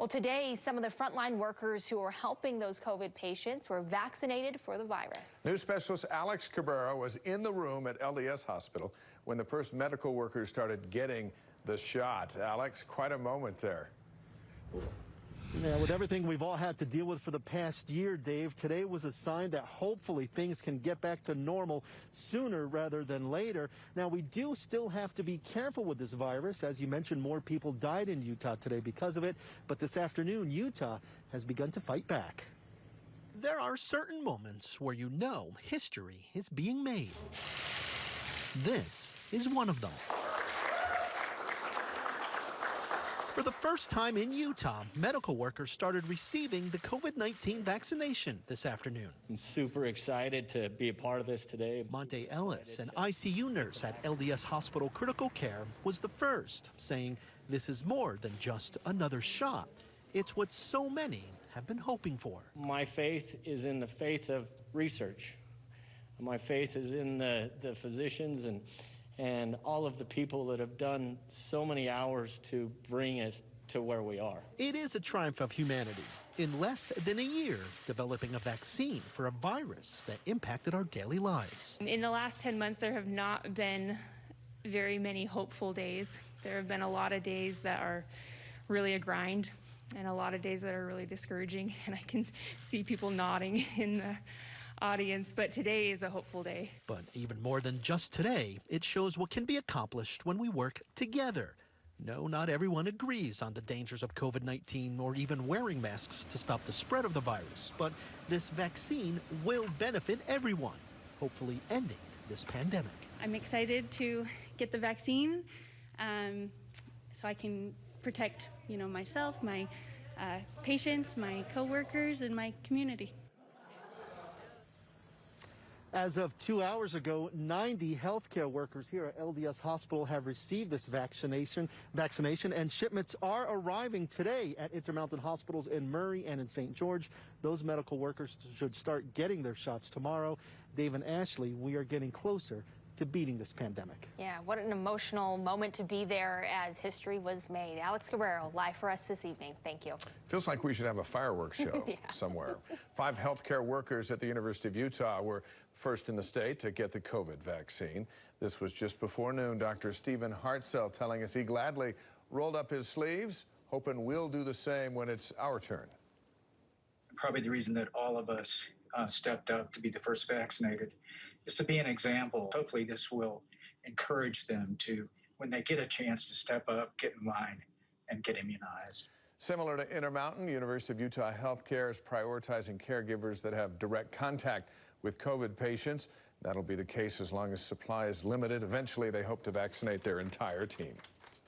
Well, today, some of the frontline workers who are helping those COVID patients were vaccinated for the virus. News specialist Alex Cabrera was in the room at LDS Hospital when the first medical workers started getting the shot. Alex, quite a moment there. Yeah, with everything we've all had to deal with for the past year, Dave, today was a sign that hopefully things can get back to normal sooner rather than later. Now, we do still have to be careful with this virus. As you mentioned, more people died in Utah today because of it. But this afternoon, Utah has begun to fight back. There are certain moments where you know history is being made. This is one of them. For the first time in Utah, medical workers started receiving the COVID-19 vaccination this afternoon. I'm super excited to be a part of this today. Monte Ellis, an ICU nurse at LDS Hospital Critical Care, was the first, saying this is more than just another shot. It's what so many have been hoping for. My faith is in the faith of research. My faith is in the physicians and all of the people that have done so many hours to bring us to where we are. It is a triumph of humanity. In less than a year, developing a vaccine for a virus that impacted our daily lives. In the last 10 months, there have not been very many hopeful days. There have been a lot of days that are really a grind and a lot of days that are really discouraging. And I can see people nodding in the audience, but today is a hopeful day. But even more than just today, it shows what can be accomplished when we work together. No, not everyone agrees on the dangers of COVID-19 or even wearing masks to stop the spread of the virus, but this vaccine will benefit everyone, hopefully ending this pandemic. I'm excited to get the vaccine so I can protect, myself, my patients, my coworkers, and my community. As of 2 hours ago, 90 healthcare workers here at LDS Hospital have received this vaccination, and shipments are arriving today at Intermountain Hospitals in Murray and in St. George. Those medical workers should start getting their shots tomorrow. Dave and Ashley, we are getting closer to beating this pandemic. Yeah, what an emotional moment to be there as history was made. Alex Cabrera, live for us this evening. Thank you. Feels like we should have a fireworks show somewhere. 5 healthcare workers at the University of Utah were first in the state to get the COVID vaccine. This was just before noon. Dr. Stephen Hartzell telling us he gladly rolled up his sleeves, hoping we'll do the same when it's our turn. Probably the reason that all of us stepped up to be the first vaccinated is to be an example. Hopefully this will encourage them to, when they get a chance to step up, get in line and get immunized. Similar to Intermountain, University of Utah Healthcare is prioritizing caregivers that have direct contact with COVID patients. That'll be the case as long as supply is limited. Eventually, they hope to vaccinate their entire team.